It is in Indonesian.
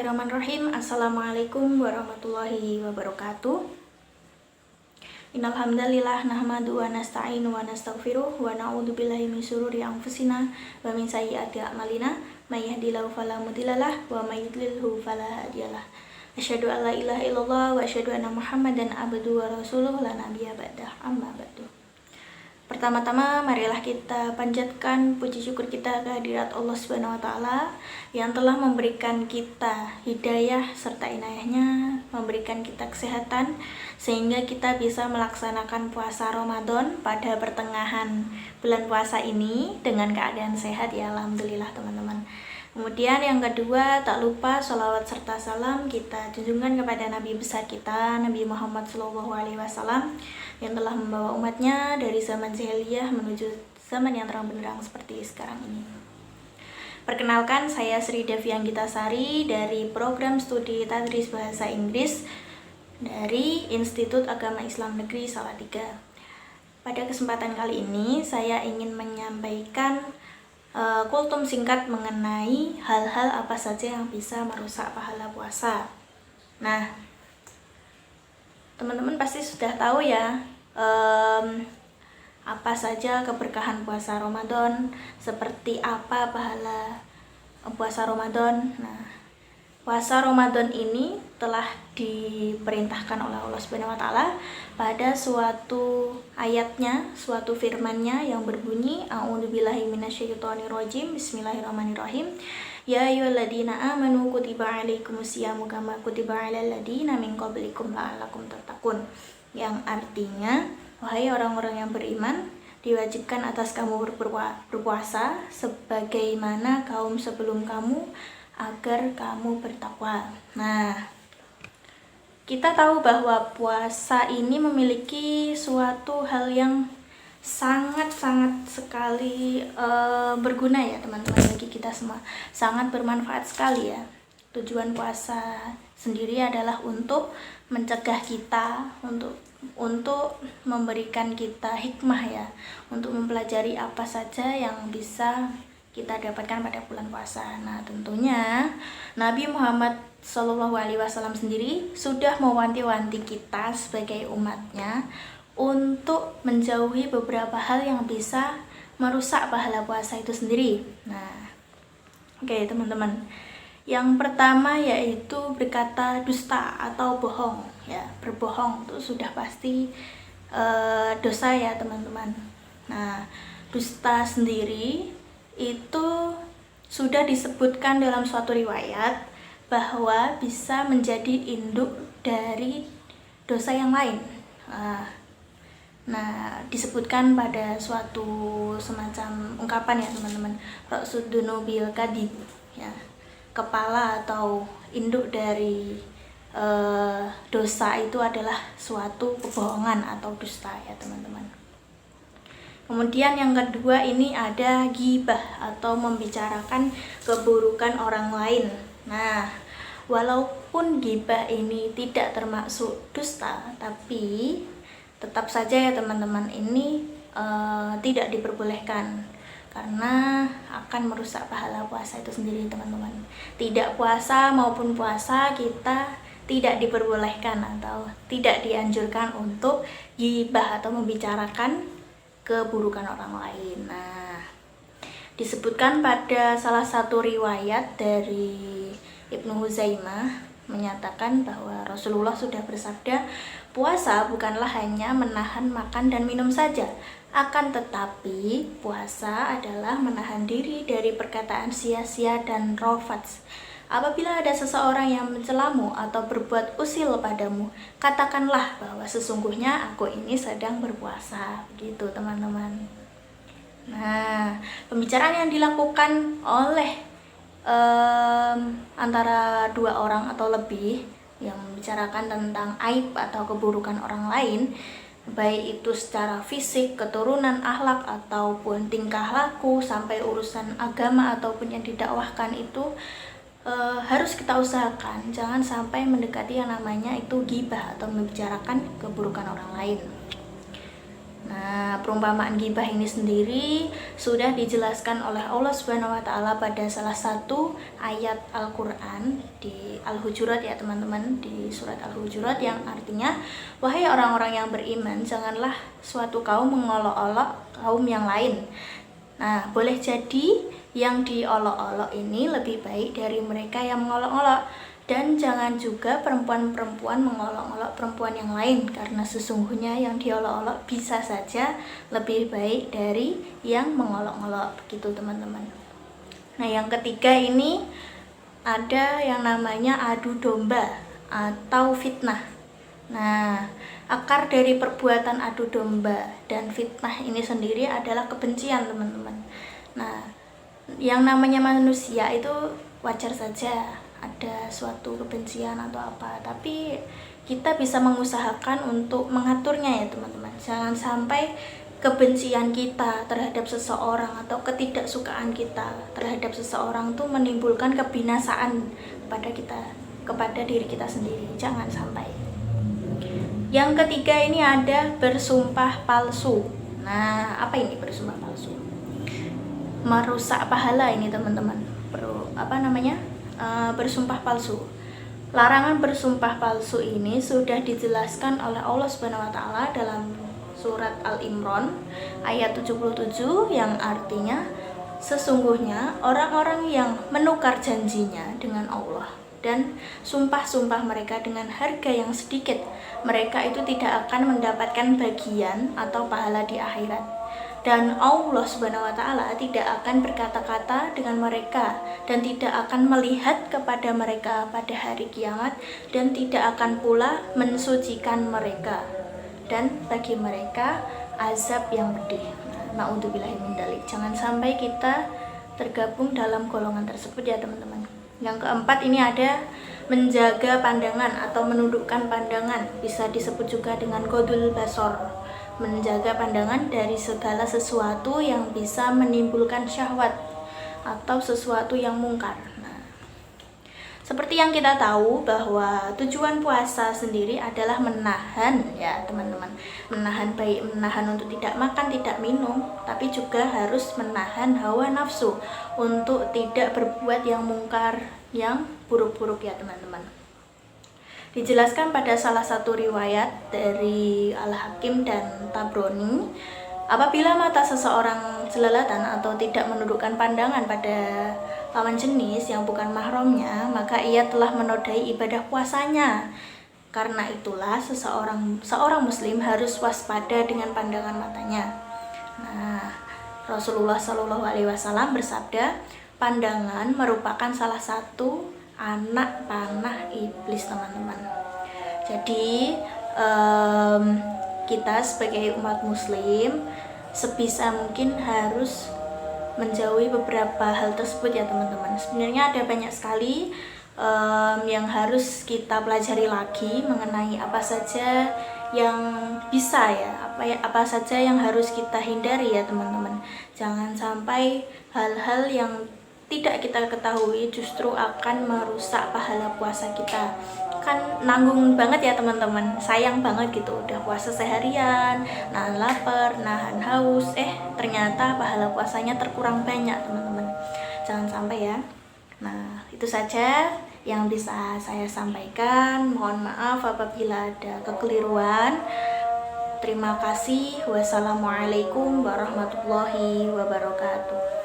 Bismillahirrahmanirrahim. Assalamualaikum warahmatullahi wabarakatuh. Innal hamdalillah nahmadu wa nasta'inu wa nastaghfiruh wa na'udzubillahi min syururi anfusina wa min sayyiati a'malina may yahdihillahu fala mudhillalah wa may yudlilhu fala hadiyalah. Asyhadu an la ilaha illallah wa asyhadu anna Muhammadan abduhu wa rasuluh la nabiyya ba'dah. Amma ba'du. Pertama-tama marilah kita panjatkan puji syukur kita kehadirat Allah Subhanahu wa taala yang telah memberikan kita hidayah serta inayahnya, memberikan kita kesehatan sehingga kita bisa melaksanakan puasa Ramadan pada pertengahan bulan puasa ini dengan keadaan sehat ya, alhamdulillah teman-teman. Kemudian yang kedua, tak lupa sholawat serta salam kita junjungan kepada Nabi besar kita, Nabi Muhammad SAW, yang telah membawa umatnya dari zaman jahiliyah menuju zaman yang terang benderang seperti sekarang ini. Perkenalkan, saya Sri Devi Anggitasari dari program studi Tadris Bahasa Inggris dari Institut Agama Islam Negeri Salatiga. Pada kesempatan kali ini, saya ingin menyampaikan kultum singkat mengenai hal-hal apa saja yang bisa merusak pahala puasa. Nah, teman-teman pasti sudah tahu ya apa saja keberkahan puasa Ramadan, seperti apa pahala puasa Ramadan. Nah, puasa Ramadan ini telah diperintahkan oleh Allah Subhanahu wa taala pada suatu ayatnya, suatu firman-Nya yang berbunyi A'udzubillahi minasyaitonirrajim. Bismillahirrahmanirrahim. Ya ayyuhalladzina amanu kutiba alaikumusyamu kama kutiba alal ladzina min qablikum la'allakum tattaqun. Yang artinya, wahai orang-orang yang beriman, diwajibkan atas kamu berpuasa sebagaimana kaum sebelum kamu agar kamu bertakwa. Nah, kita tahu bahwa puasa ini memiliki suatu hal yang sangat-sangat sekali berguna ya teman-teman, bagi kita semua. Sangat bermanfaat sekali ya. Tujuan puasa sendiri adalah untuk mencegah kita, untuk memberikan kita hikmah ya, untuk mempelajari apa saja yang bisa kita dapatkan pada bulan puasa. Nah, tentunya Nabi Muhammad SAW sendiri sudah mewanti-wanti kita sebagai umatnya untuk menjauhi beberapa hal yang bisa merusak pahala puasa itu sendiri. Nah, oke teman-teman. Yang pertama yaitu berkata dusta atau bohong ya. Berbohong itu sudah pasti dosa ya teman-teman. Nah, dusta sendiri itu sudah disebutkan dalam suatu riwayat bahwa bisa menjadi induk dari dosa yang lain. Nah, disebutkan pada suatu semacam ungkapan ya teman-teman, Ra'sudunubil kadib ya, kepala atau induk dari dosa itu adalah suatu kebohongan atau dusta ya teman-teman. Kemudian yang kedua ini ada ghibah atau membicarakan keburukan orang lain. Nah, walaupun ghibah ini tidak termasuk dusta, tapi tetap saja ya teman-teman ini tidak diperbolehkan karena akan merusak pahala puasa itu sendiri teman-teman. Tidak puasa maupun puasa kita tidak diperbolehkan atau tidak dianjurkan untuk ghibah atau membicarakan keburukan orang lain. Nah, disebutkan pada salah satu riwayat dari Ibnu Huzaimah menyatakan bahwa Rasulullah sudah bersabda, puasa bukanlah hanya menahan makan dan minum saja, akan tetapi puasa adalah menahan diri dari perkataan sia-sia dan rafats. Apabila ada seseorang yang mencelamu atau berbuat usil padamu, katakanlah bahwa sesungguhnya aku ini sedang berpuasa. Begitu teman-teman. Nah, pembicaraan yang dilakukan oleh antara dua orang atau lebih yang membicarakan tentang aib atau keburukan orang lain, baik itu secara fisik, keturunan, akhlak, ataupun tingkah laku, sampai urusan agama ataupun yang didakwahkan itu harus kita usahakan jangan sampai mendekati yang namanya itu ghibah atau membicarakan keburukan orang lain. Nah, perumpamaan gibah ini sendiri sudah dijelaskan oleh Allah Subhanahu wa taala pada salah satu ayat Al-Qur'an di Al-Hujurat ya teman-teman, di surat Al-Hujurat, yang artinya, wahai orang-orang yang beriman, janganlah suatu kaum mengolok-olok kaum yang lain. Nah, boleh jadi yang diolok-olok ini lebih baik dari mereka yang mengolok-olok. Dan jangan juga perempuan-perempuan mengolok-olok perempuan yang lain, karena sesungguhnya yang diolok-olok bisa saja lebih baik dari yang mengolok-olok, begitu teman-teman. Nah, yang ketiga ini ada yang namanya adu domba atau fitnah. Nah, akar dari perbuatan adu domba dan fitnah ini sendiri adalah kebencian, teman-teman. Nah, yang namanya manusia itu wajar saja ada suatu kebencian atau apa, tapi kita bisa mengusahakan untuk mengaturnya ya teman-teman. Jangan sampai kebencian kita terhadap seseorang atau ketidaksukaan kita terhadap seseorang itu menimbulkan kebinasaan kepada diri kita sendiri. Jangan sampai. Yang ketiga ini ada bersumpah palsu. Nah, apa ini bersumpah palsu? Merusak pahala ini teman-teman. Bersumpah palsu. Larangan bersumpah palsu ini sudah dijelaskan oleh Allah Subhanahu wa taala dalam surat Al-Imran ayat 77, yang artinya, sesungguhnya orang-orang yang menukar janjinya dengan Allah dan sumpah-sumpah mereka dengan harga yang sedikit, mereka itu tidak akan mendapatkan bagian atau pahala di akhirat. Dan Allah Subhanahu wa taala tidak akan berkata-kata dengan mereka dan tidak akan melihat kepada mereka pada hari kiamat, dan tidak akan pula mensucikan mereka, dan bagi mereka azab yang pedih. Naudzubillahi min dzalik. Jangan sampai kita tergabung dalam golongan tersebut ya teman-teman. Yang keempat ini ada menjaga pandangan atau menundukkan pandangan, bisa disebut juga dengan qadul basor. Menjaga pandangan dari segala sesuatu yang bisa menimbulkan syahwat atau sesuatu yang mungkar. Nah, seperti yang kita tahu bahwa tujuan puasa sendiri adalah menahan ya teman-teman, menahan untuk tidak makan, tidak minum, tapi juga harus menahan hawa nafsu untuk tidak berbuat yang mungkar, yang buruk-buruk ya teman-teman. Dijelaskan pada salah satu riwayat dari Al-Hakim dan Tabrani, apabila mata seseorang jelalatan atau tidak menundukkan pandangan pada lawan jenis yang bukan mahramnya, maka ia telah menodai ibadah puasanya. Karena itulah seorang muslim harus waspada dengan pandangan matanya. Nah, Rasulullah SAW bersabda, pandangan merupakan salah satu anak panah iblis teman-teman. Jadi kita sebagai umat muslim sebisa mungkin harus menjauhi beberapa hal tersebut ya teman-teman. Sebenarnya ada banyak sekali yang harus kita pelajari lagi mengenai apa saja yang bisa ya, apa saja yang harus kita hindari ya teman-teman. Jangan sampai hal-hal yang tidak kita ketahui justru akan merusak pahala puasa kita. Kan nanggung banget ya teman-teman, sayang banget gitu, udah puasa seharian, nahan lapar, nahan haus, ternyata pahala puasanya terkurang banyak teman-teman. Jangan sampai ya. Nah, itu saja yang bisa saya sampaikan. Mohon maaf apabila ada kekeliruan. Terima kasih. Wassalamualaikum warahmatullahi wabarakatuh.